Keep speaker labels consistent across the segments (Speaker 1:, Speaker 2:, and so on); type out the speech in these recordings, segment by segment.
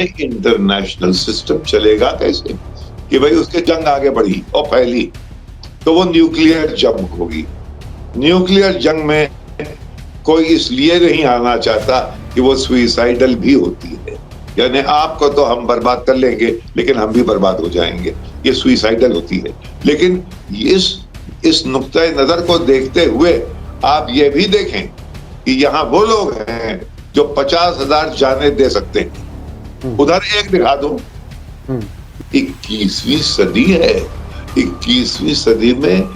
Speaker 1: यानी international system चलेगा कैसे कि भाई उसके जंग आगे बढ़ी और फैली, तो वो न्यूक्लियर जंग होगी। न्यूक्लियर जंग में कोई इसलिए नहीं आना चाहता कि वो सुइसाइडल भी होती है, यानी आपको तो हम बर्बाद कर लेंगे लेकिन हम भी बर्बाद हो जाएंगे, ये सुइसाइडल होती है। लेकिन इस नुक्ता नजर को देखते हुए आप ये भी देखें कि यहाँ वो लोग हैं जो 50,000 जाने दे सकते हैं। उधर एक दिखा दो, 21वीं सदी है, 21वीं सदी में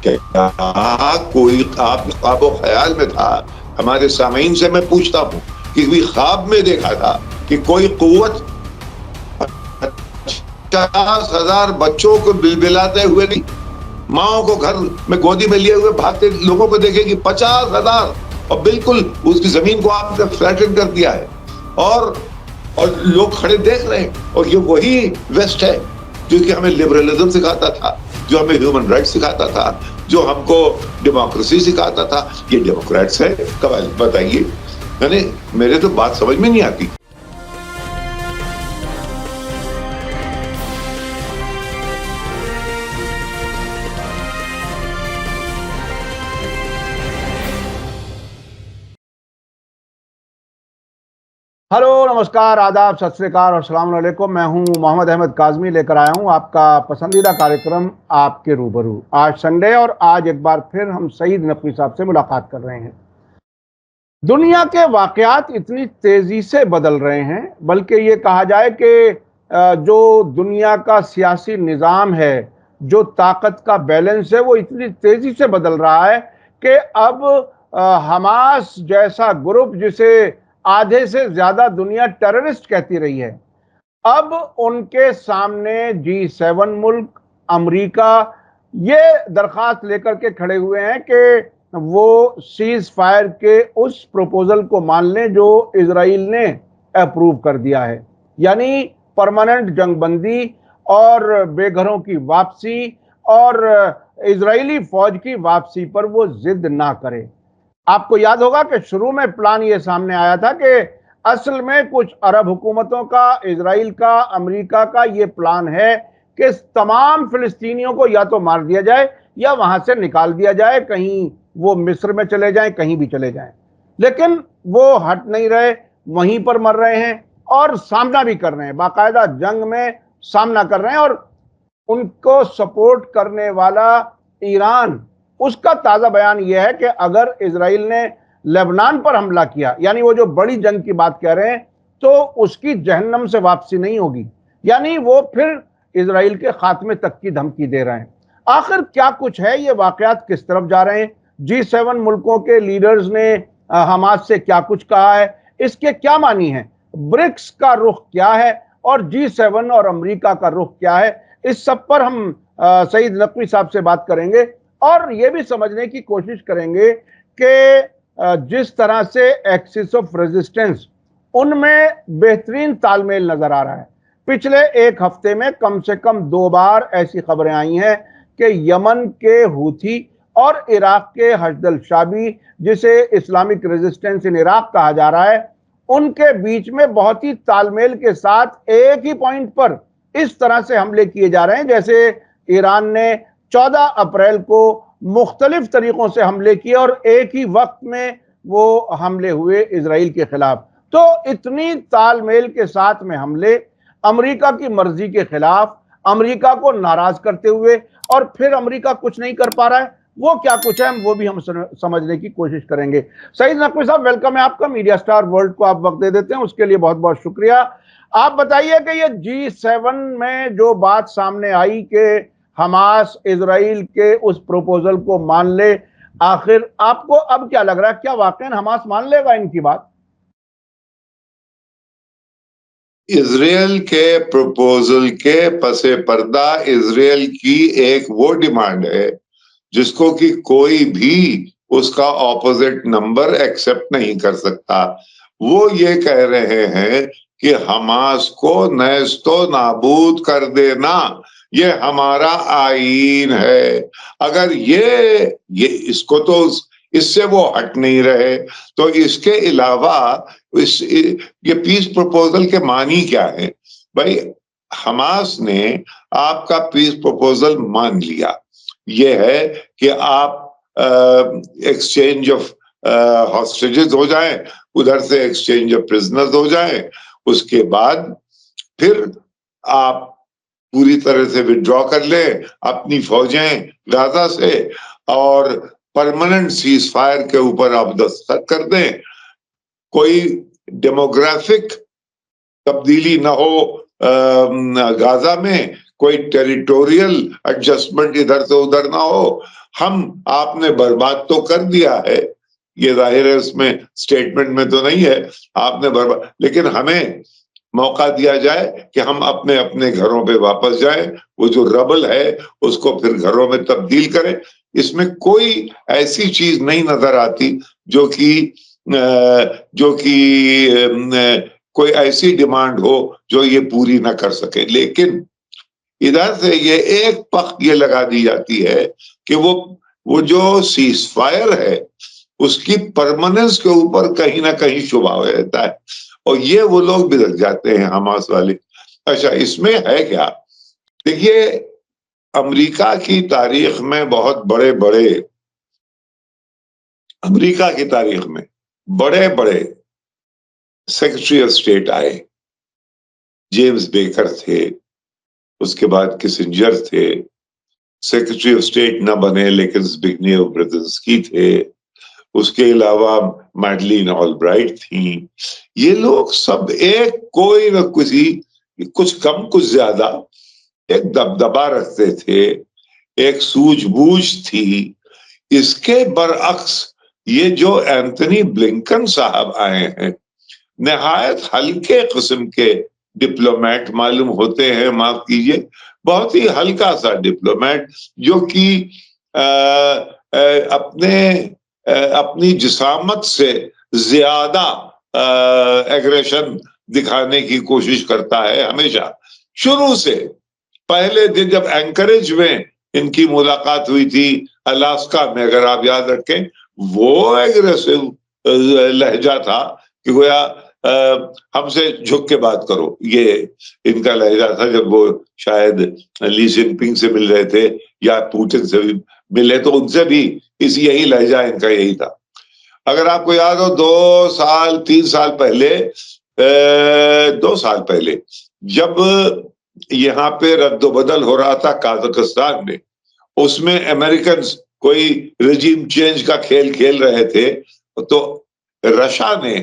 Speaker 1: क्या कोई ख्वाब ख्याल में था? हमारे सामीन से मैं पूछता हूं कि भी ख्वाब में देखा था कि कोई कुव्वत 50,000 बच्चों को बिलबिलाते हुए नहीं, माओ को घर में गोदी में लिए हुए भागते लोगों को देखेगी 50,000, और बिल्कुल उसकी जमीन को आपने फ्लैटन कर दिया है और लोग खड़े देख रहे हैं। और ये वही वेस्ट है जो कि हमें लिबरलिज्म सिखाता था, जो हमें ह्यूमन राइट्स सिखाता था, जो हमको डेमोक्रेसी सिखाता था। ये डेमोक्रेट्स है, कब बताइए? यानी मेरे तो बात समझ में नहीं आती।
Speaker 2: हेलो, नमस्कार, आदाब, सत श्री अकाल और अस्सलाम वालेकुम। मैं हूं मोहम्मद अहमद काज़मी, लेकर आया हूं आपका पसंदीदा कार्यक्रम आपके रूबरू। आज संडे और आज एक बार फिर हम सईद नकवी साहब से मुलाकात कर रहे हैं। दुनिया के वाक़यात इतनी तेज़ी से बदल रहे हैं, बल्कि ये कहा जाए कि जो दुनिया का सियासी निज़ाम है, जो ताकत का बैलेंस है, वो इतनी तेज़ी से बदल रहा है कि अब हमास जैसा ग्रुप, जिसे आधे से ज्यादा दुनिया टेररिस्ट कहती रही है, अब उनके सामने G7 मुल्क, अमेरिका ये दरखास्त लेकर के खड़े हुए हैं कि वो सीज फायर के उस प्रपोजल को मान लें जो इजराइल ने अप्रूव कर दिया है, यानी परमानेंट जंगबंदी और बेघरों की वापसी और इजरायली फौज की वापसी पर वो जिद ना करे। आपको याद होगा कि शुरू में प्लान ये सामने आया था कि असल में कुछ अरब हुकूमतों का, इजराइल का, अमेरिका का ये प्लान है कि तमाम फिलिस्तीनियों को या तो मार दिया जाए या वहां से निकाल दिया जाए, कहीं वो मिस्र में चले जाएं, कहीं भी चले जाएं। लेकिन वो हट नहीं रहे, वहीं पर मर रहे हैं और सामना भी कर रहे हैं, बाकायदा जंग में सामना कर रहे हैं। और उनको सपोर्ट करने वाला ईरान, उसका ताजा बयान यह है कि अगर इजराइल ने लेबनान पर हमला किया, यानी वो जो बड़ी जंग की बात कह रहे हैं, तो उसकी जहन्नम से वापसी नहीं होगी, यानी वो फिर इजराइल के खात्मे तक की धमकी दे रहे हैं। आखिर क्या कुछ है, ये वाकयात किस तरफ जा रहे हैं, G7 मुल्कों के लीडर्स ने हमास से क्या कुछ कहा है, इसके क्या मानी है, ब्रिक्स का रुख क्या है और G7 और अमेरिका का रुख क्या है, इस सब पर हम सईद नकवी साहब से बात करेंगे और ये भी समझने की कोशिश करेंगे कि जिस तरह से एक्सिस ऑफ रेजिस्टेंस, उनमें बेहतरीन तालमेल नजर आ रहा है। पिछले एक हफ्ते में कम से कम 2 बार ऐसी खबरें आई हैं कि यमन के हूथी और इराक के हशदल शाबी, जिसे इस्लामिक रेजिस्टेंस इन इराक कहा जा रहा है, उनके बीच में बहुत ही तालमेल के साथ एक ही पॉइंट पर इस तरह से हमले किए जा रहे हैं जैसे ईरान ने 14 अप्रैल को मुख्तलिफ तरीकों से हमले किए और एक ही वक्त में वो हमले हुए इजराइल के खिलाफ। तो इतनी तालमेल के साथ में हमले, अमेरिका की मर्जी के खिलाफ, अमेरिका को नाराज करते हुए, और फिर अमेरिका कुछ नहीं कर पा रहा है, वो क्या कुछ है वो भी हम समझने की कोशिश करेंगे। सईद नकवी साहब, वेलकम है आपका। मीडिया स्टार वर्ल्ड को आप वक्त दे देते हैं, उसके लिए बहुत बहुत शुक्रिया। आप बताइए कि ये G7 में जो बात सामने आई कि हमास इजराइल के उस प्रपोजल को मान ले, आखिर आपको अब क्या लग रहा है, क्या वाकई हमास मान लेगा इनकी बात?
Speaker 1: इजराइल के प्रपोजल के पसे पर्दा इजराइल की एक वो डिमांड है जिसको कि कोई भी उसका ऑपोजिट नंबर एक्सेप्ट नहीं कर सकता। वो ये कह रहे हैं कि हमास को नेस्तो नाबूद कर देना, ये हमारा आईन है। अगर ये इसको तो इससे वो हट नहीं रहे, तो इसके अलावा ये पीस प्रपोजल के मानी क्या है भाई? हमास ने आपका पीस प्रपोजल मान लिया, ये है कि आप एक्सचेंज ऑफ हॉस्टेजेस हो जाए, उधर से एक्सचेंज ऑफ प्रिजनर्स हो जाए, उसके बाद फिर आप पूरी तरह से विड्रॉ कर लें अपनी फौजें गाजा से, और परमानेंट सीज फायर के ऊपर आप दस्तखत कर दें। कोई डेमोग्राफिक तब्दीली ना हो गाजा में, कोई टेरिटोरियल एडजस्टमेंट इधर से उधर ना हो। हम आपने बर्बाद तो कर दिया है, ये जाहिर है, उसमें स्टेटमेंट में तो नहीं है आपने बर्बाद, लेकिन हमें मौका दिया जाए कि हम अपने अपने घरों पे वापस जाएं, वो जो रबल है उसको फिर घरों में तब्दील करें। इसमें कोई ऐसी चीज नहीं नजर आती जो कि कोई ऐसी डिमांड हो जो ये पूरी ना कर सके। लेकिन इधर से ये एक पक्ष ये लगा दी जाती है कि वो जो सीज फायर है उसकी परमानेंस के ऊपर कहीं ना कहीं शुबा रहता है, और ये वो लोग भी लग जाते हैं हमास वाले। अच्छा, इसमें है क्या? देखिए, अमेरिका की तारीख में बड़े बड़े सेक्रेटरी ऑफ स्टेट आए। जेम्स बेकर थे, उसके बाद किसिंजर थे, सेक्रेटरी ऑफ स्टेट ना बने लेकिन ज़्बिग्नेव ब्रेजिंस्की थे, उसके अलावा मैडलिन ऑलब्राइट थी। ये लोग सब एक कोई न किसी, कुछ कम कुछ ज्यादा, एक दबदबा रखते थे, एक सूझबूझ थी। इसके बरअक्स ये जो एंथनी ब्लिंकन साहब आए हैं, निहायत हल्के किस्म के डिप्लोमेट मालूम होते हैं, माफ कीजिए, बहुत ही हल्का सा डिप्लोमेट, जो कि अपनी जिसामत से ज्यादा एग्रेशन दिखाने की कोशिश करता है हमेशा। शुरू से पहले दिन जब एंकरेज में इनकी मुलाकात हुई थी अलास्का में, अगर आप याद रखें, वो एग्रेसिव लहजा था कि गोया हमसे झुक के बात करो, ये इनका लहजा था। जब वो शायद ली जिनपिंग से मिल रहे थे या पुतिन से भी मिले, तो उनसे भी यही लहजा इनका यही था। अगर आपको याद हो 2 साल पहले, 2 साल पहले जब यहाँ पे रद्दोबदल हो रहा था काजाकिस्तान में, उसमें अमेरिकन कोई रेजिम चेंज का खेल खेल रहे थे, तो रशिया ने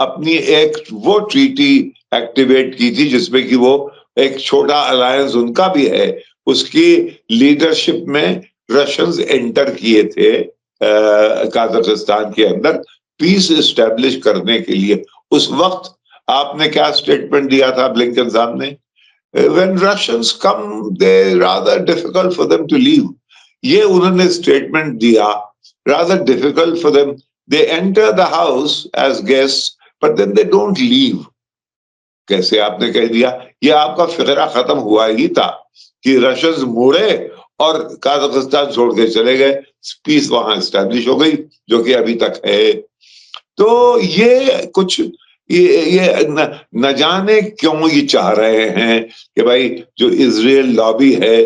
Speaker 1: अपनी एक वो ट्रीटी एक्टिवेट की थी जिसमें कि वो एक छोटा अलायंस उनका भी है, उसकी लीडरशिप में रशियंस एंटर किए थे काजाकिस्तान के अंदर पीस एस्टेब्लिश करने के लिए। उस वक्त आपने क्या स्टेटमेंट दिया था ब्लिंकन साहब ने? When Russians come, they rather difficult for them to leave. ये उन्होंने स्टेटमेंट दिया, rather difficult for them. They enter the house as guests, but then they don't leave. कैसे आपने कह दिया? ये आपका फिक्रा खत्म हुआ ही था कि रशियंस मुड़े और काजाकिस्तान छोड़ के चले गए, पीस वहां एस्टैब्लिश हो गई, जो कि अभी तक है। तो ये कुछ ये न जाने क्यों ये चाह रहे हैं कि भाई जो इजराइल लॉबी है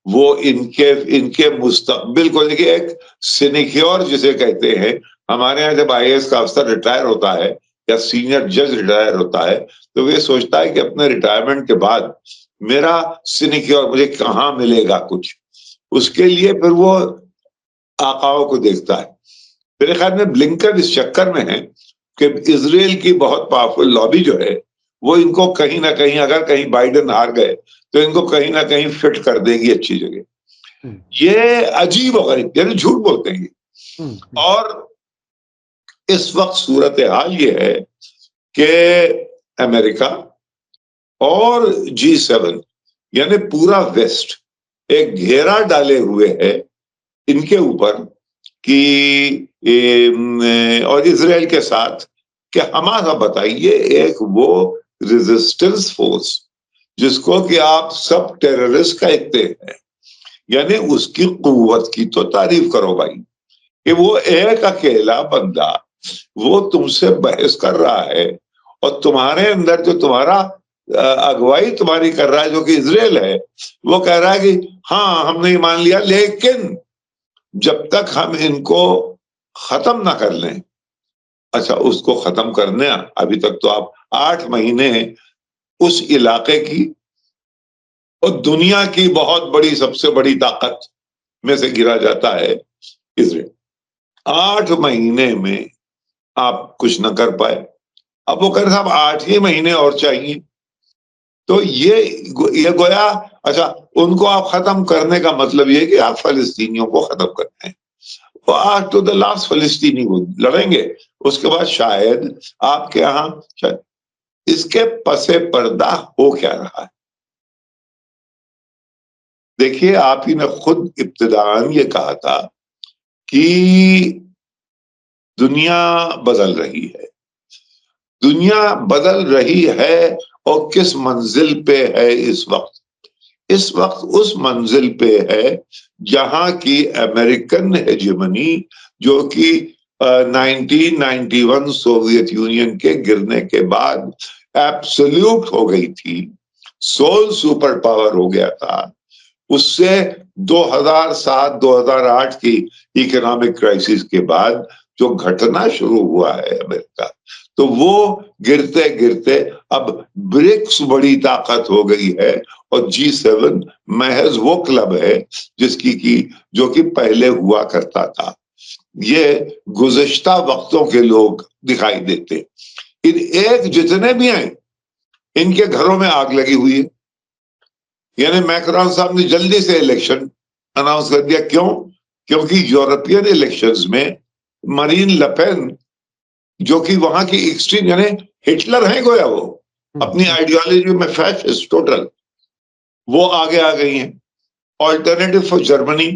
Speaker 1: वो इनके मुस्तकबिल को, देखिए, एक सिनिक्योर जिसे कहते हैं, हमारे यहाँ जब आईएएस का अफसर रिटायर होता है या सीनियर जज रिटायर होता है, तो वे सोचता है कि अपने रिटायरमेंट के बाद मेरा सिनिक्योर मुझे कहाँ मिलेगा कुछ, उसके लिए फिर वो आकाओं को देखता है। मेरे ख्याल में ब्लिंकन इस चक्कर में है कि इजराइल की बहुत पावरफुल लॉबी जो है वो इनको कहीं ना कहीं, अगर कहीं बाइडेन हार गए तो इनको कहीं ना कहीं फिट कर देगी अच्छी जगह। ये अजीब और गरीब, यानी झूठ बोलते हैं। और इस वक्त सूरत हाल ये है कि अमेरिका और G7 यानी पूरा वेस्ट एक घेरा डाले हुए है इनके ऊपर कि और इजराइल के साथ कि हमारा बताइए एक वो रेजिस्टेंस फोर्स जिसको कि आप सब टेररिस्ट कहते हैं, यानी उसकी कुव्वत की तो तारीफ करो भाई, कि वो एक अकेला बंदा वो तुमसे बहस कर रहा है और तुम्हारे अंदर जो तुम्हारा अगुवाई तुम्हारी कर रहा है, जो कि इजराइल है, वो कह रहा है कि हाँ हमने ये मान लिया, लेकिन जब तक हम इनको खत्म ना कर लें। अच्छा, उसको खत्म करने अभी तक तो आप 8 महीने उस इलाके की और दुनिया की बहुत बड़ी, सबसे बड़ी ताकत में से गिरा जाता है इजराइल। 8 महीने में आप कुछ न कर पाए। अब वो कह रहे साहब 8 ही महीने और चाहिए। तो ये गोया, अच्छा, उनको आप खत्म करने का मतलब ये है कि आप फलस्तीनियों को खत्म करते हैं। वो आज तो द लास्ट फलस्तीनी वो लड़ेंगे, उसके बाद शायद आपके यहाँ, शायद इसके पसे पर्दा हो क्या रहा है। देखिए, आप ही ने खुद इब्तिदान ये कहा था कि दुनिया बदल रही है। दुनिया बदल रही है और किस मंजिल पे है इस वक्त? इस वक्त उस मंजिल पे है जहां की अमेरिकन हेजेमनी, जो कि 1991 सोवियत यूनियन के गिरने के बाद एब्सोल्यूट हो गई थी, सोल सुपर पावर हो गया था। उससे 2007-2008 की इकोनॉमिक क्राइसिस के बाद जो घटना शुरू हुआ है अमेरिका, तो वो गिरते गिरते अब ब्रिक्स बड़ी ताकत हो गई है और G7 महज वो क्लब है जिसकी की जो कि पहले हुआ करता था। ये गुज़श्ता वक्तों के लोग दिखाई देते। इन एक जितने भी हैं, इनके घरों में आग लगी हुई है। यानी मैक्रोन साहब ने जल्दी से इलेक्शन अनाउंस कर दिया। क्यों? क्योंकि यूरोपियन इलेक्शंस में मरीन लपेन, जो कि वहां की एक्सट्रीम, यानी हिटलर है गोया, वो अपनी आइडियोलॉजी में फैशिस्ट टोटल, वो आगे आ गई हैं। ऑल्टरनेटिव फॉर जर्मनी,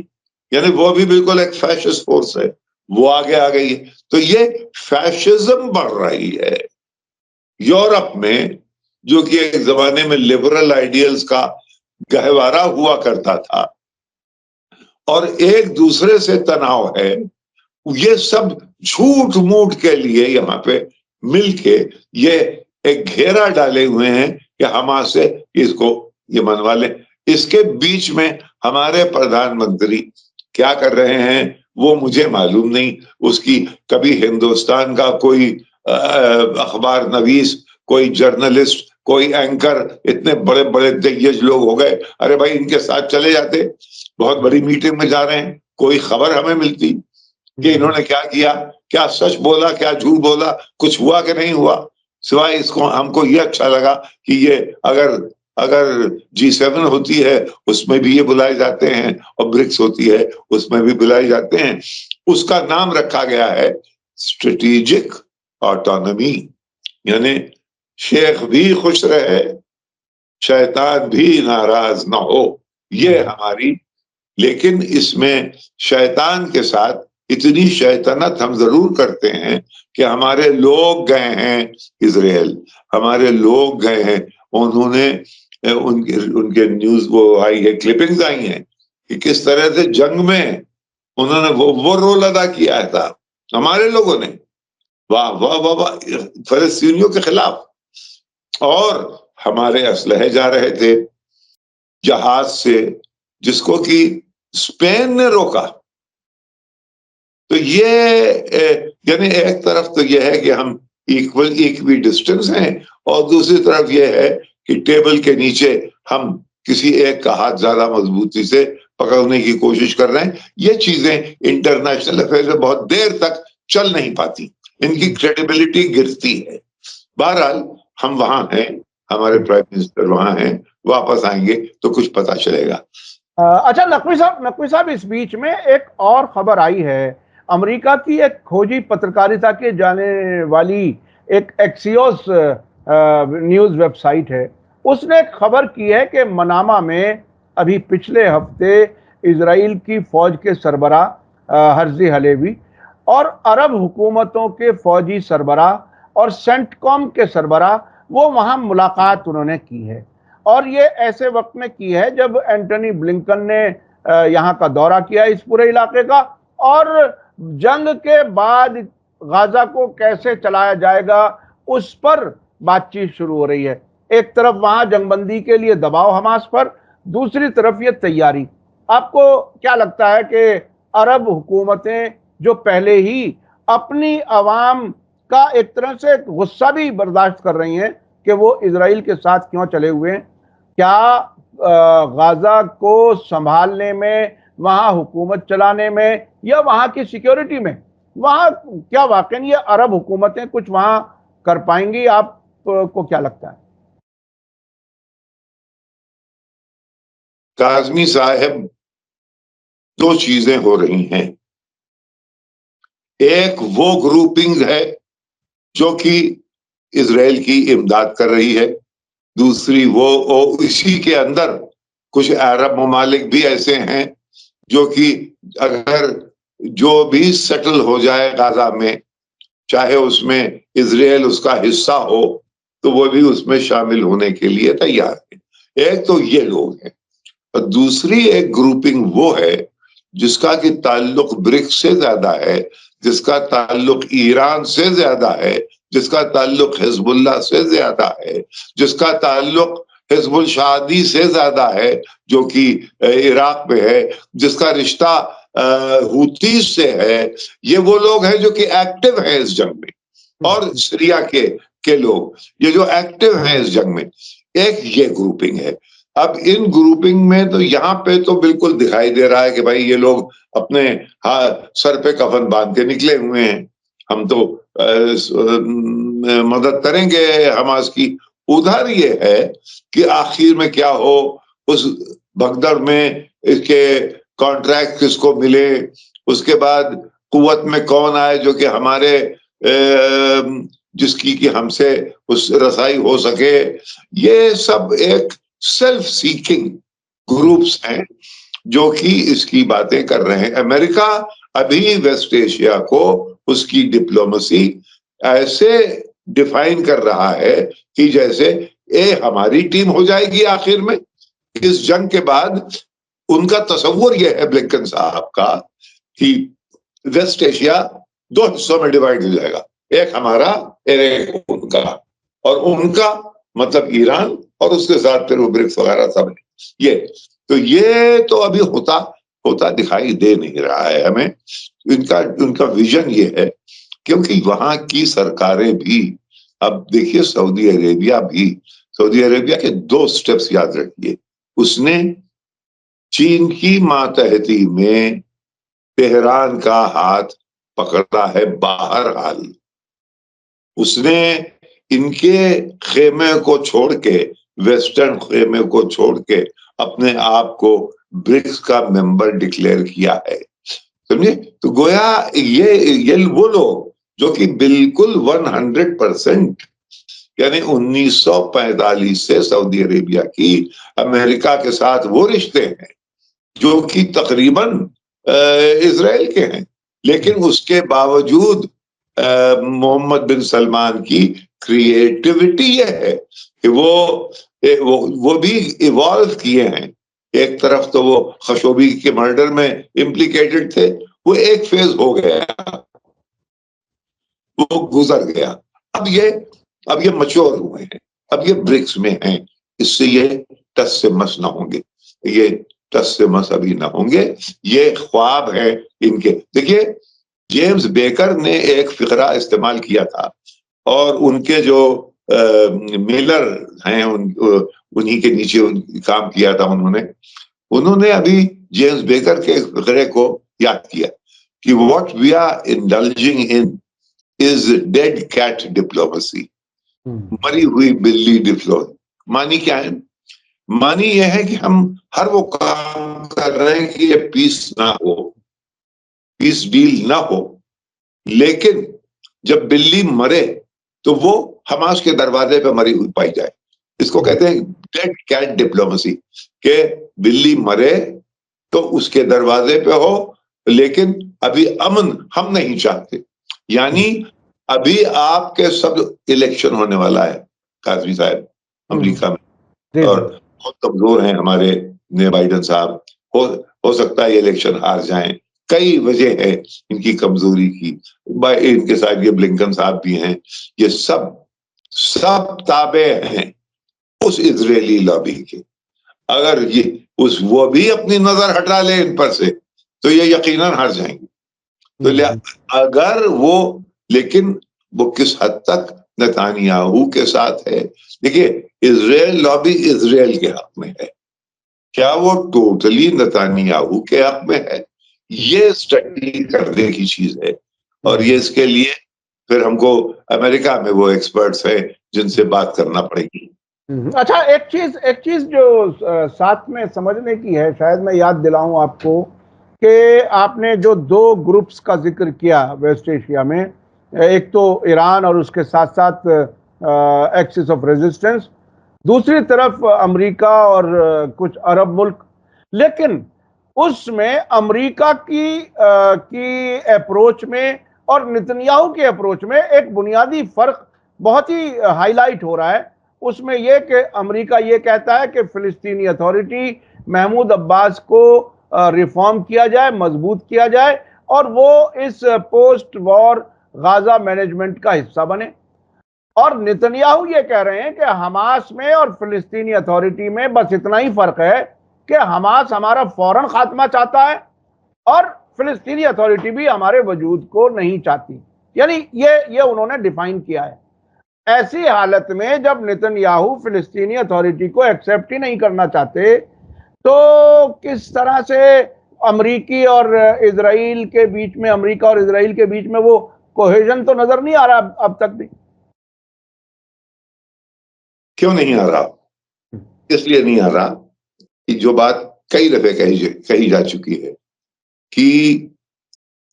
Speaker 1: यानी वो भी बिल्कुल एक फैशिस्ट फोर्स है, वो आगे आ गई है। तो ये फैशिज्म बढ़ रही है यूरोप में, जो कि एक जमाने में लिबरल आइडियल्स का गहवारा हुआ करता था, और एक दूसरे से तनाव है। ये सब झूठ मूठ के लिए यहाँ पे मिलके ये एक घेरा डाले हुए हैं कि हमारे से इसको ये मनवा लें। इसके बीच में हमारे प्रधानमंत्री क्या कर रहे हैं वो मुझे मालूम नहीं। उसकी कभी हिंदुस्तान का कोई अखबार नवीस, कोई जर्नलिस्ट, कोई एंकर, इतने बड़े बड़े दिग्गज लोग हो गए, अरे भाई इनके साथ चले जाते, बहुत बड़ी मीटिंग में जा रहे हैं, कोई खबर हमें मिलती कि इन्होंने क्या किया, क्या सच बोला, क्या झूठ बोला, कुछ हुआ कि नहीं हुआ। सिवाय इसको हमको ये अच्छा लगा कि ये अगर अगर G7 होती है उसमें भी ये बुलाए जाते हैं, और ब्रिक्स होती है उसमें भी बुलाए जाते हैं। उसका नाम रखा गया है स्ट्रेटेजिक ऑटोनॉमी, यानी शेख भी खुश रहे, शैतान भी नाराज ना हो, ये हमारी। लेकिन इसमें शैतान के साथ इतनी शैतानत हम जरूर करते हैं कि हमारे लोग गए हैं इजराइल, हमारे लोग गए हैं, उन्होंने उनके उनके न्यूज वो आई है, क्लिपिंग्स आई हैं कि किस तरह से जंग में उन्होंने वो रोल अदा किया था हमारे लोगों ने। वाह वाह वाह वाह, फलस्तीनियों के खिलाफ। और हमारे असलहे जा रहे थे जहाज से, जिसको कि स्पेन ने रोका। तो ये यानी एक तरफ तो यह है कि हम इक्वी डिस्टेंस हैं, और दूसरी तरफ यह है कि टेबल के नीचे हम किसी एक का हाथ ज्यादा मजबूती से पकड़ने की कोशिश कर रहे हैं। ये चीजें इंटरनेशनल अफेयर्स में बहुत देर तक चल नहीं पाती, इनकी क्रेडिबिलिटी गिरती है। बहरहाल हम वहां हैं, हमारे प्राइम मिनिस्टर वहां हैं, वापस आएंगे तो कुछ पता चलेगा।
Speaker 2: अच्छा नकवी साहब, इस बीच में एक और खबर आई है। अमेरिका की एक खोजी पत्रकारिता के जाने वाली एक एक्सियोस न्यूज वेबसाइट है, उसने खबर की है कि मनामा में अभी पिछले हफ्ते इजराइल की फौज के सरबरा हर्जी हलेवी और अरब हुकूमतों के फौजी सरबरा और सेंटकॉम के सरबरा, वो वहां मुलाकात उन्होंने की है। और ये ऐसे वक्त में की है जब एंटनी ब्लिंकन ने यहाँ का दौरा किया इस पूरे इलाके का, और जंग के बाद गाजा को कैसे चलाया जाएगा उस पर बातचीत शुरू हो रही है। एक तरफ वहां जंगबंदी के लिए दबाव हमास पर, दूसरी तरफ ये तैयारी। आपको क्या लगता है कि अरब हुकूमतें जो पहले ही अपनी अवाम का एक तरह से गुस्सा भी बर्दाश्त कर रही हैं कि वो इजराइल के साथ क्यों चले हुए हैं, क्या गाजा को संभालने में, वहां हुकूमत चलाने में या वहां की सिक्योरिटी में, वहां क्या वाकई ये अरब हुकूमतें कुछ वहां कर पाएंगी? आपको क्या लगता है?
Speaker 1: काज़मी साहब, दो चीजें हो रही हैं। एक वो ग्रुपिंग है जो कि इजराइल की इमदाद कर रही है, दूसरी वो इसी के अंदर कुछ अरब ममालिक भी ऐसे हैं जो कि अगर जो भी सेटल हो जाए गाजा में, चाहे उसमें इजराइल उसका हिस्सा हो, तो वो भी उसमें शामिल होने के लिए तैयार है। एक तो ये लोग हैं, और दूसरी एक ग्रुपिंग वो है जिसका कि ताल्लुक ब्रिक्स से ज्यादा है, जिसका ताल्लुक ईरान से ज्यादा है, जिसका ताल्लुक हिजबुल्लाह से ज्यादा है, जिसका ताल्लुक हिजबुल शादी से ज्यादा है जो कि इराक में है, जिसका रिश्ता हूती से है। ये वो लोग हैं जो कि एक्टिव हैं इस जंग में, और सीरिया के लोग, ये जो एक्टिव हैं इस जंग में, एक ये ग्रुपिंग है। अब इन ग्रुपिंग में तो यहाँ पे तो बिल्कुल दिखाई दे रहा है कि भाई ये लोग अपने सर पे कफन बांध के निकले हुए हैं, हम तो मदद करेंगे हमास की। उधर ये है कि आखिर में क्या हो, उस भगदड़ में इसके कॉन्ट्रैक्ट किसको मिले, उसके बाद कुव्वत में कौन आए जो कि हमारे जिसकी कि हमसे उस रसाई हो सके। ये सब एक सेल्फ सीकिंग ग्रुप्स हैं जो कि इसकी बातें कर रहे हैं। अमेरिका अभी वेस्ट एशिया को उसकी डिप्लोमेसी ऐसे डिफाइन कर रहा है कि जैसे ये हमारी टीम हो जाएगी आखिर में इस जंग के बाद। उनका तस्वुर यह है ब्लिंकन साहब का कि वेस्ट एशिया दो हिस्सों में डिवाइड हो जाएगा, एक हमारा एक उनका, और उनका मतलब ईरान और उसके साथ फिर वो ब्रिक्स वगैरह सब ये तो अभी होता दिखाई दे नहीं रहा है हमें। उनका विजन ये है, क्योंकि वहां की सरकारें भी, अब देखिए सऊदी अरेबिया के दो स्टेप्स याद रखिए। उसने चीन की मातहती में तेहरान का हाथ पकड़ा है बहरहाल। उसने इनके खेमे को छोड़ के, वेस्टर्न खेमे को छोड़ के अपने आप को ब्रिक्स का मेंबर डिक्लेयर किया है, समझे? तो गोया ये वो लोग जो कि बिल्कुल 100%, यानी 1945 से सऊदी अरेबिया की अमेरिका के साथ वो रिश्ते हैं जो कि तकरीबन इजराइल के हैं, लेकिन उसके बावजूद मोहम्मद बिन सलमान की क्रिएटिविटी यह है कि वो भी इवॉल्व किए हैं। एक तरफ तो वो खशोगी के मर्डर में इम्प्लीकेटेड थे, वो एक फेज हो गया, वो गुजर गया। अब ये मच्योर हुए हैं, अब ये ब्रिक्स में हैं, इससे ये टस से मस ना होंगे, ये टस से मस अभी ना होंगे। ये ख्वाब है इनके। देखिए जेम्स बेकर ने एक फिकरा इस्तेमाल किया था, और उनके जो मिलर हैं उन्हीं के नीचे काम किया था उन्होंने अभी जेम्स बेकर के फिकरे को याद किया कि what we are indulging in is dead cat diplomacy, मरी हुई बिल्ली डिप्लोमेसी। मानी क्या है? मानी यह है कि हम हर वो काम कर रहे हैं कि ये पीस ना हो, पीस डील ना हो, लेकिन जब बिल्ली मरे तो वो हमास के दरवाजे पे मरी हुई पाई जाए। इसको कहते हैं डेड कैट डिप्लोमेसी, के बिल्ली मरे तो उसके दरवाजे पे हो, लेकिन अभी अमन हम नहीं चाहते। यानी अभी आपके सब इलेक्शन होने वाला है काजमी साहब अमेरिका में, और बहुत कमजोर हैं हमारे बाइडेन साहब। हो सकता है इलेक्शन हार जाएं, कई वजह है इनकी कमजोरी की। इनके साथ ये ब्लिंकन साहब भी हैं, ये सब ताबे हैं उस इजरायली लॉबी के। अगर ये वो भी अपनी नजर हटा ले इन पर से तो ये यकीनन हार जाएंगे। तो अगर वो, लेकिन वो किस हद तक नेतान्याहू के साथ है? देखिए, इजराइल लॉबी इजराइल के हक में है, क्या वो टोटली नेतान्याहू के हक में है? ये स्टडी करने की चीज है, और ये इसके लिए फिर हमको अमेरिका में वो एक्सपर्ट्स हैं जिनसे बात करना पड़ेगी।
Speaker 2: अच्छा, एक चीज जो साथ में समझने की है, शायद मैं याद दिलाऊं आपको कि आपने जो दो ग्रुप्स का जिक्र किया वेस्ट एशिया में, एक तो ईरान और उसके साथ साथ एक्सिस ऑफ रेजिस्टेंस, दूसरी तरफ अमेरिका और कुछ अरब मुल्क। लेकिन उसमें अमेरिका की अप्रोच में और नेतन्याहू के अप्रोच में एक बुनियादी फर्क बहुत ही हाईलाइट हो रहा है। उसमें यह कि अमेरिका ये कहता है कि फिलिस्तीनी अथॉरिटी, महमूद अब्बास को रिफॉर्म किया जाए, मजबूत किया जाए, और वो इस पोस्ट वॉर गाजा मैनेजमेंट का हिस्सा बने। और नेतन्याहू ये कह रहे हैं कि हमास में और फिलिस्तीनी अथॉरिटी में बस इतना ही फर्क है कि हमास हमारा फौरन खात्मा चाहता है और फिलिस्तीनी अथॉरिटी भी हमारे वजूद को नहीं चाहती। यानी ये उन्होंने डिफाइन किया है। ऐसी हालत में जब नेतन्याहू फिलिस्तीनी अथॉरिटी को एक्सेप्ट ही नहीं करना चाहते, तो किस तरह से अमेरिकी और इजराइल के बीच में, अमेरिका और इजराइल के बीच में वो कोहेजन तो नजर नहीं आ रहा अब तक भी।
Speaker 1: क्यों नहीं आ रहा? इसलिए नहीं आ रहा कि जो बात कई दफे कही जा चुकी है कि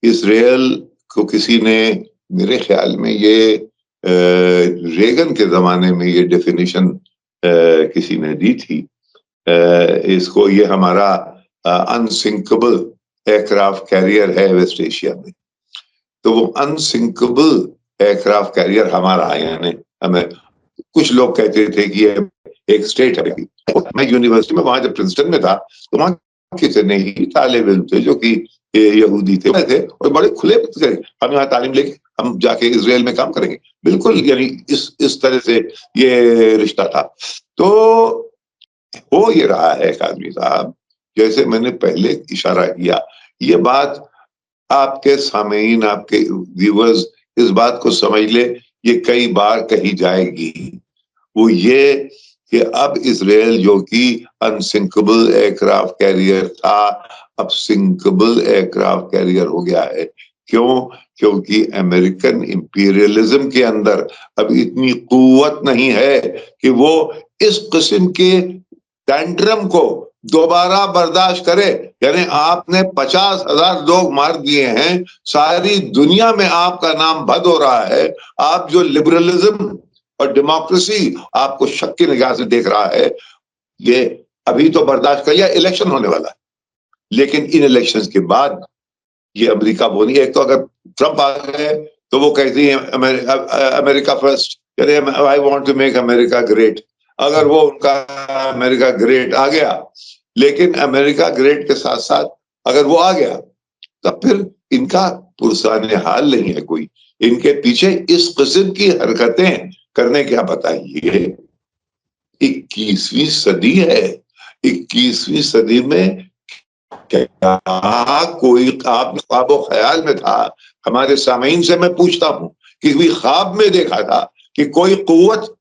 Speaker 1: इसराइल को किसी ने, मेरे ख्याल में ये रेगन के जमाने में ये डेफिनेशन किसी ने दी थी, इसको, ये हमारा अनसिंकेबल एयरक्राफ्ट कैरियर है वेस्ट एशिया में। तो वो अनसिंकेबल एयरक्राफ्ट कैरियर हमारा है, यानी हमें कुछ लोग कहते थे कि ये एक स्टेट है। मैं यूनिवर्सिटी में वहां जब प्रिंसटन में था तो वहां कितने ही तालिब इल्म थे जो कि यहूदी थे और बड़े खुले हम यहाँ तालीम लेके हम जाके इजराइल में काम करेंगे, बिल्कुल, यानी इस तरह से ये रिश्ता था। तो हो ये रहा है काजमी साहब, जैसे मैंने पहले इशारा किया, ये बात आपके सामीन, आपके व्यूअर्स इस बात को समझ ले, ये कई बार कही जाएगी। वो ये कि अब इजराइल जो कि अनसिंकेबल एयरक्राफ्ट कैरियर था, अब सिंकेबल एयरक्राफ्ट कैरियर हो गया है। क्यों? क्योंकि अमेरिकन इंपीरियलिज्म के अंदर अब इतनी कुव्वत नहीं है कि वो इस किस्म के टैंट्रम को दोबारा बर्दाश्त करे। यानी आपने 50,000 लोग मार दिए हैं, सारी दुनिया में आपका नाम बद हो रहा है, आप जो लिबरलिज्म और डेमोक्रेसी आपको शक की निगाह से देख रहा है, ये अभी तो बर्दाश्त करिए, इलेक्शन होने वाला है, लेकिन इन इलेक्शंस के बाद ये अमेरिका वो नहीं है। एक तो अगर ट्रंप आ गए तो वो कहती है अमेरिका फर्स्ट, यानी I want to make America great. अगर वो उनका अमेरिका ग्रेट आ गया, लेकिन अमेरिका ग्रेट के साथ साथ अगर वो आ गया तब फिर इनका पुरसाने हाल नहीं है कोई, इनके पीछे इस किस्म की हरकतें करने क्या बताइए। 21वीं सदी है, 21वीं सदी में क्या कोई आप ख्वाबो ख्याल में था? हमारे सामीन से मैं पूछता हूं कि कोई ख्वाब में देखा था कि कोई कुव्वत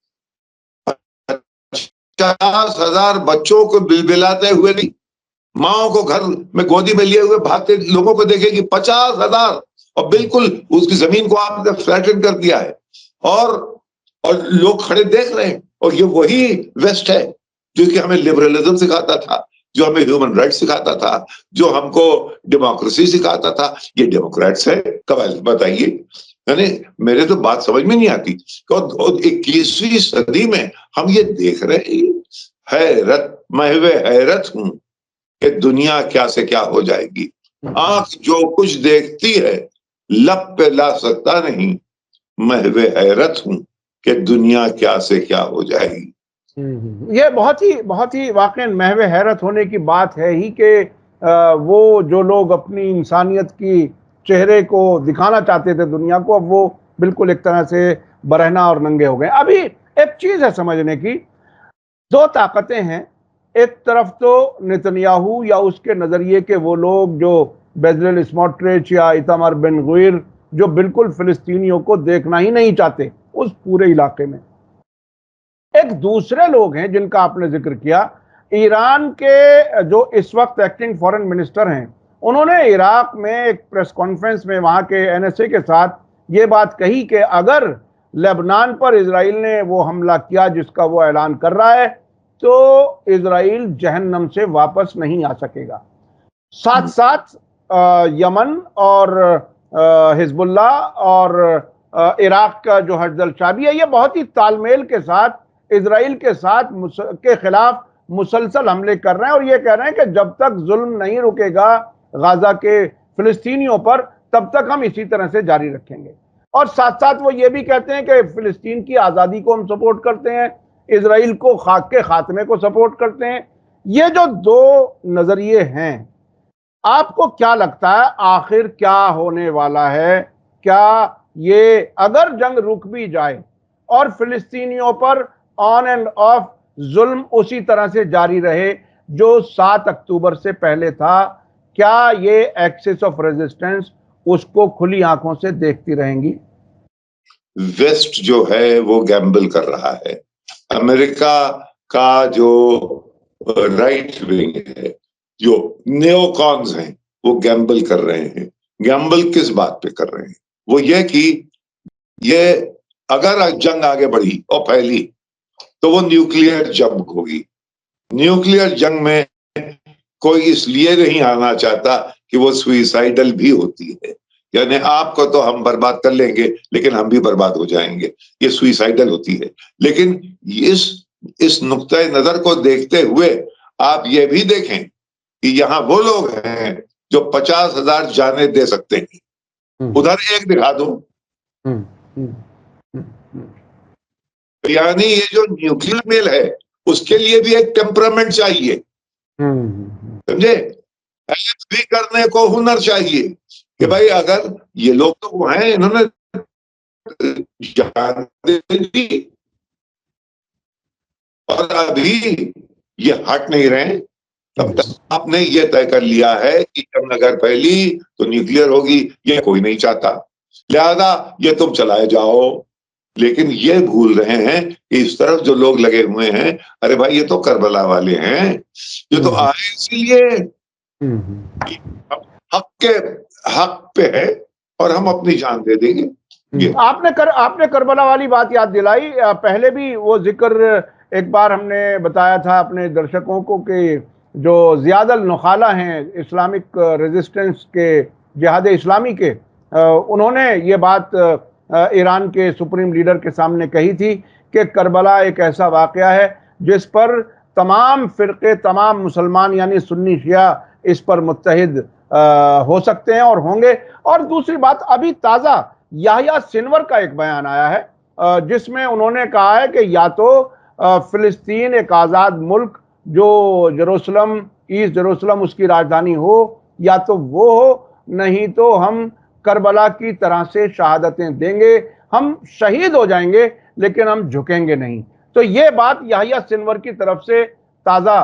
Speaker 1: 50,000 बच्चों को बिलबिलाते हुए नहीं, माओ को घर में गोदी में लिए हुए भागते लोगों को देखेगी 50,000, और बिल्कुल उसकी जमीन को आपने फ्लैटन कर दिया है, और लोग खड़े देख रहे हैं। और ये वही वेस्ट है जो कि हमें लिबरलिज्म सिखाता था, जो हमें ह्यूमन राइट्स सिखाता था, जो हमको डेमोक्रेसी सिखाता था। ये डेमोक्रेट्स है, कब बताइए? यानी मेरे तो बात समझ में नहीं आती। 21वीं सदी में हम ये देख रहे हैं, हैरत, मैं हैरत हूं कि दुनिया क्या से क्या हो जाएगी। आंख जो कुछ देखती है लब पे ला सकता नहीं, मैं हैरत हूं कि दुनिया क्या से क्या हो जाएगी।
Speaker 2: ये बहुत ही वाकई महवे हैरत होने की बात है ही कि वो जो लोग अपनी इंसानियत की चेहरे को दिखाना चाहते थे दुनिया को, अब वो बिल्कुल एक तरह से बरहना और नंगे हो गए। अभी एक चीज है समझने की, दो ताकतें हैं। एक तरफ तो नेतन्याहू या उसके नजरिए के वो लोग जो बेजलेल स्मोट्रिच या इतामार बिन गवीर, जो बिल्कुल फिलिस्तीनियों को देखना ही नहीं चाहते उस पूरे इलाके में। एक दूसरे लोग हैं जिनका आपने जिक्र किया, ईरान के जो इस वक्त एक्टिंग फॉरेन मिनिस्टर हैं, उन्होंने इराक में एक प्रेस कॉन्फ्रेंस में वहां के एनएसए के साथ ये बात कही कि अगर लेबनान पर इजराइल ने वो हमला किया जिसका वो ऐलान कर रहा है, तो इजराइल जहन्नम से वापस नहीं आ सकेगा। साथ साथ यमन और हिजबुल्लाह और इराक का जो हर्जल शाबी है, ये बहुत ही तालमेल के साथ इजराइल के साथ के खिलाफ मुसलसल हमले कर रहे हैं और ये कह रहे हैं कि जब तक जुल्म नहीं रुकेगा गाजा के फिलिस्तीनियों पर, तब तक हम इसी तरह से जारी रखेंगे। और साथ साथ वो ये भी कहते हैं कि फिलिस्तीन की आज़ादी को हम सपोर्ट करते हैं, इजराइल को खाक के खात्मे को सपोर्ट करते हैं। ये जो दो नजरिए हैं, आपको क्या लगता है आखिर क्या होने वाला है? क्या ये अगर जंग रुक भी जाए और फिलिस्तीनियों पर ऑन एंड ऑफ जुल्म उसी तरह से जारी रहे जो 7 अक्टूबर से पहले था, क्या ये एक्सिस ऑफ रेजिस्टेंस उसको खुली आंखों से देखती रहेंगी?
Speaker 1: वेस्ट जो है वो गैम्बल कर रहा है। अमेरिका का जो राइट विंग है, जो नेओकॉन्स हैं, वो गैम्बल कर रहे हैं। गैम्बल किस बात पे कर रहे हैं? वो ये कि ये अगर जंग आगे बढ़ी और फैली तो वो न्यूक्लियर जंग होगी। न्यूक्लियर जंग में कोई इसलिए नहीं आना चाहता कि वो सुइसाइडल भी होती है, यानी आपको तो हम बर्बाद कर लेंगे लेकिन हम भी बर्बाद हो जाएंगे, ये सुइसाइडल होती है। लेकिन इस नुक्ते नजर को देखते हुए आप ये भी देखें कि यहाँ वो लोग हैं जो 50,000 जाने दे सकते हैं। उधर एक दिखा दो। यानी ये जो न्यूक्लियर मेल है उसके लिए भी एक टेम्परामेंट चाहिए, समझे? भी करने को हुनर चाहिए कि भाई अगर ये लोग तो वो हैं, इन्होंने जान दे दी और अभी ये हट नहीं रहे, तब तक आपने ये तय कर लिया है कि जंग अगर फैली तो न्यूक्लियर होगी, ये कोई नहीं चाहता, लिहाजा ये तुम चलाए जाओ। लेकिन ये भूल रहे हैं कि इस तरफ जो लोग लगे हुए हैं, अरे भाई ये तो करबला वाले हैं, ये तो आए इसीलिए हक पे है और हम अपनी जान दे देंगे।
Speaker 2: आपने करबला वाली बात याद दिलाई। पहले भी वो जिक्र एक बार हमने बताया था अपने दर्शकों को कि जो ज़ियादल नुखाला हैं इस्लामिक रेजिस्टेंस के, जिहाद इस्लामी के, उन्होंने ये बात ईरान के सुप्रीम लीडर के सामने कही थी कि करबला एक ऐसा वाक़या है जिस पर तमाम फ़िरक़े, तमाम मुसलमान यानी सुन्नी शिया इस पर मुत्तहिद हो सकते हैं और होंगे। और दूसरी बात, अभी ताज़ा याह्या सिनवर का एक बयान आया है जिसमें उन्होंने कहा है कि या तो फिलिस्तीन एक आज़ाद मुल्क जो जेरूसलम, ईस्ट जेरूसलम उसकी राजधानी हो, या तो वो हो, नहीं तो हम करबला की तरह से शहादतें देंगे, हम शहीद हो जाएंगे लेकिन हम झुकेंगे नहीं। तो ये बात याह्या सिनवर की तरफ से ताज़ा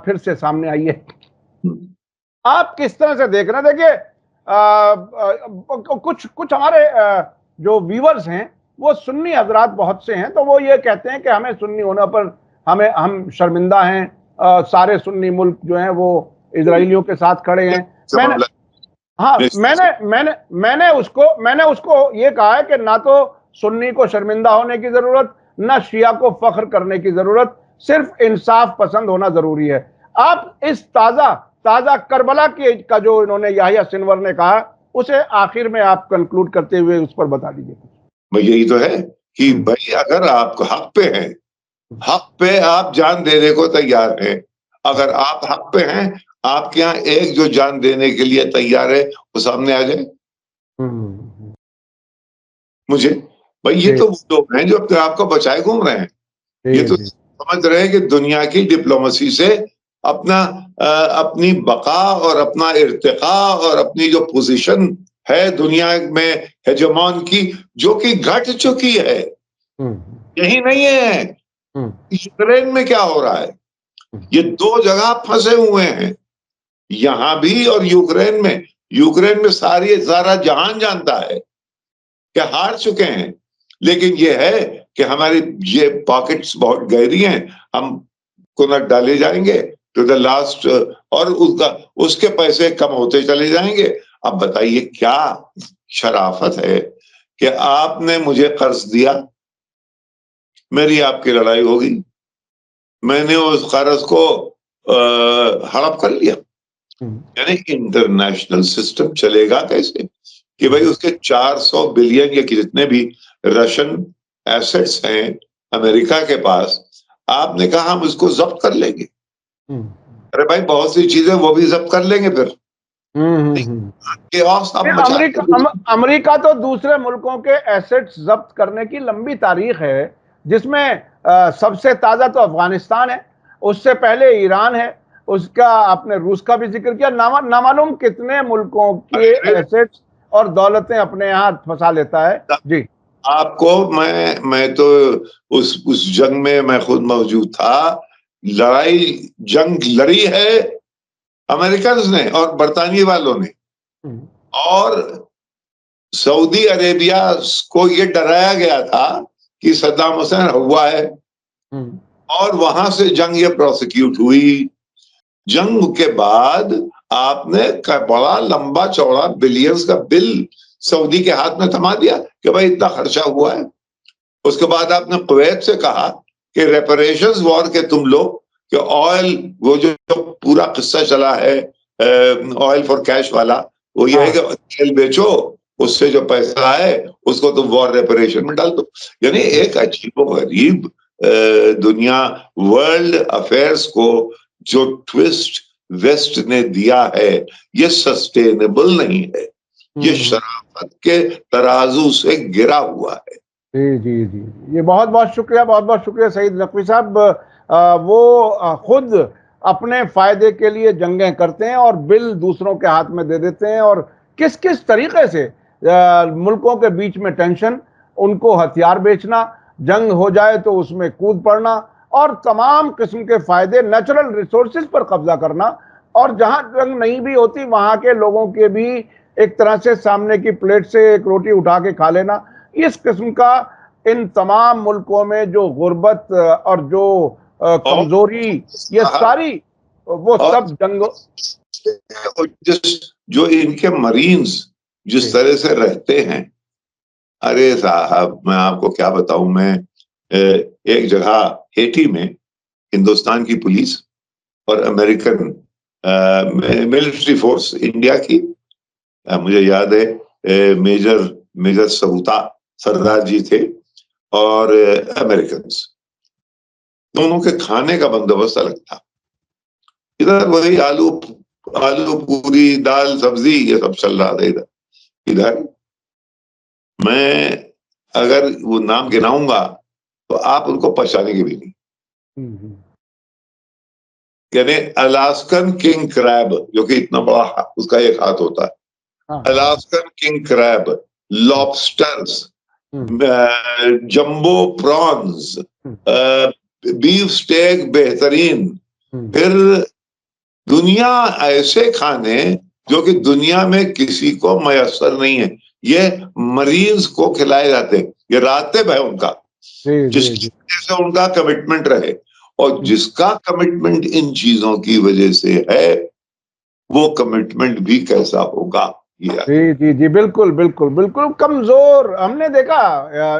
Speaker 2: फिर से सामने आई है। आप किस तरह से देख रहे हैं? देखिए कुछ हमारे जो व्यूअर्स हैं वो सुन्नी हजरात बहुत से हैं, तो वो ये कहते हैं कि हमें सुन्नी होने पर हम शर्मिंदा हैं, सारे सुन्नी मुल्क जो हैं वो इजराइलियों के साथ खड़े हैं। मैंने उसको ये कहा है कि ना तो सुन्नी को शर्मिंदा होने की जरूरत, ना शिया को फख्र करने की जरूरत, सिर्फ इंसाफ पसंद होना जरूरी है। आप इस ताजा करबला का जो इन्होंने याह्या सिनवर ने कहा, उसे आखिर में आप कंक्लूड करते हुए उस पर बता दीजिए।
Speaker 1: भाई यही तो है कि भाई अगर आप हक पे हैं, हक पे आप जान देने को तैयार हैं। अगर आप हक पे हैं, आपके यहाँ एक जो जान देने के लिए तैयार है वो सामने आ जाए। मुझे भाई ये तो लोग हैं जो अपने आप को बचाए घूम रहे हैं। ये तो समझ रहे हैं कि दुनिया की डिप्लोमेसी से अपनी बका और अपना इर्तिका और अपनी जो पोजीशन है दुनिया में हेजेमॉन की, जो कि घट चुकी है। यही नहीं है, यूक्रेन में क्या हो रहा है, ये दो जगह फंसे हुए हैं, यहां भी और यूक्रेन में। यूक्रेन में सारा जहान जानता है कि हार चुके हैं, लेकिन ये है कि हमारी ये पॉकेट्स बहुत गहरी हैं, हम कुनक डाले जाएंगे टू द लास्ट, और उसके पैसे कम होते चले जाएंगे। अब बताइए क्या शराफत है कि आपने मुझे कर्ज दिया, मेरी आपकी लड़ाई होगी, मैंने उस कर्ज को हड़प कर लिया। यानी इंटरनेशनल सिस्टम चलेगा कैसे कि भाई उसके 400 बिलियन या जितने भी रशियन एसेट्स हैं अमेरिका के पास, आपने कहा हम उसको जब्त कर लेंगे। अरे भाई बहुत सी चीजें वो भी जब्त कर लेंगे फिर।
Speaker 2: अमेरिका तो दूसरे मुल्कों के एसेट्स जब्त करने की लंबी तारीख है, जिसमें सबसे ताजा तो अफगानिस्तान है, उससे पहले ईरान है, उसका आपने रूस का भी जिक्र किया। नामालूम कितने मुल्कों के एसेट्स और दौलतें अपने यहाँ फंसा लेता है। जी,
Speaker 1: आपको मैं तो उस जंग में मैं खुद मौजूद था। जंग लड़ी है अमेरिकन ने और बरतानिया वालों ने, और सऊदी अरेबिया को ये डराया गया था कि सद्दाम हुसैन हुआ है, और वहां से जंग ये प्रोसिक्यूट हुई। जंग के बाद आपने बड़ा लंबा चौड़ा बिलियंस का बिल सऊदी के हाथ में थमा दिया कि भाई इतना खर्चा हुआ है। उसके बाद आपने कुवैत से कहा कि रेपरेशंस वॉर के तुम लोग, कि ऑयल, वो जो पूरा किस्सा चला है ऑयल फॉर कैश वाला, वो ये है कि तेल बेचो, उससे जो पैसा आए उसको तुम वॉर रेपरेशन में डाल दो। यानी एक अजीबोगरीब दुनिया, वर्ल्ड अफेयर्स को जो ट्विस्ट वेस्ट ने दिया है, ये सस्टेनेबल नहीं है, ये शराफत के तराजू से गिरा हुआ है।
Speaker 2: जी जी जी, ये बहुत बहुत शुक्रिया सईद नकवी साहब। वो खुद अपने फायदे के लिए जंगें करते हैं और बिल दूसरों के हाथ में दे देते हैं, और किस किस तरीके से मुल्कों के बीच में टेंशन, उनको हथियार बेचना, जंग हो जाए तो उसमें कूद पड़ना, और तमाम किस्म के फायदे, नेचुरल रिसोर्सेज पर कब्जा करना, और जहां जंग नहीं भी होती वहां के लोगों के भी एक तरह से सामने की प्लेट से एक रोटी उठा के खा लेना। इस किस्म का इन तमाम मुल्कों में जो गुर्बत और जो कमजोरी, ये सारी वो सब जंग,
Speaker 1: जो इनके मरीन्स जिस तरह से रहते हैं, अरे साहब मैं आपको क्या बताऊं। मैं एक जगह हेटी में हिंदुस्तान की पुलिस और अमेरिकन मिलिट्री फोर्स इंडिया की, मुझे याद है मेजर सबूता सरदार जी थे, और अमेरिकन, दोनों के खाने का बंदोबस्त अलग था। इधर वही आलू पूरी दाल सब्जी ये सब चल रहा था। इधर मैं अगर वो नाम गिनाऊंगा तो आप उनको पहचानेंगे भी नहीं। यानी अलास्कन किंग क्रैब, जो कि इतना बड़ा उसका एक हाथ होता है, Alaskan king crab, lobsters, jumbo prawns, beef steak बेहतरीन, फिर दुनिया ऐसे खाने जो कि दुनिया में किसी को मयसर नहीं है, ये मरीज को खिलाए जाते हैं। ये रातेब है उनका, जिसकी वजह से उनका कमिटमेंट रहे, और जिसका कमिटमेंट इन चीजों की वजह से है, वो कमिटमेंट भी कैसा होगा।
Speaker 2: जी जी जी, बिल्कुल बिल्कुल बिल्कुल कमजोर। हमने देखा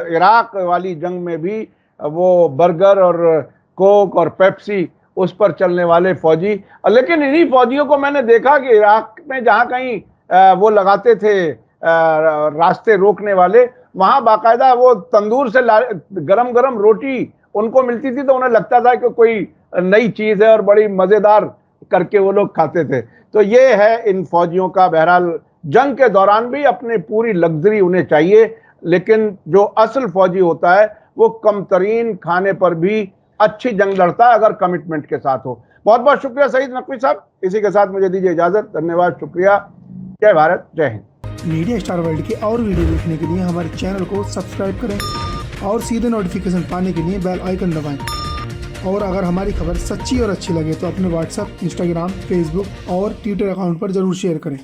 Speaker 2: इराक वाली जंग में भी वो बर्गर और कोक और पेप्सी, उस पर चलने वाले फौजी, लेकिन इन्हीं फौजियों को मैंने देखा कि इराक में जहां कहीं वो लगाते थे रास्ते रोकने वाले, वहां बाकायदा वो तंदूर से गरम गरम रोटी उनको मिलती थी, तो उन्हें लगता था कि कोई नई चीज है और बड़ी मजेदार करके वो लोग खाते थे। तो ये है इन फौजियों का। बहरहाल जंग के दौरान भी अपनी पूरी लग्जरी उन्हें चाहिए, लेकिन जो असल फौजी होता है वो कम तरीन खाने पर भी अच्छी जंग लड़ता है अगर कमिटमेंट के साथ हो। बहुत बहुत शुक्रिया सईद नकवी साहब। इसी के साथ मुझे दीजिए इजाजत। धन्यवाद, शुक्रिया। जय भारत, जय हिंद।
Speaker 3: मीडिया स्टार वर्ल्ड के और वीडियो देखने के लिए हमारे चैनल को सब्सक्राइब करें और सीधे नोटिफिकेशन पाने के लिए बेल आइकन दबाएं। और अगर हमारी खबर सच्ची और अच्छी लगे तो अपने व्हाट्सएप, इंस्टाग्राम, फेसबुक और ट्विटर अकाउंट पर जरूर शेयर करें।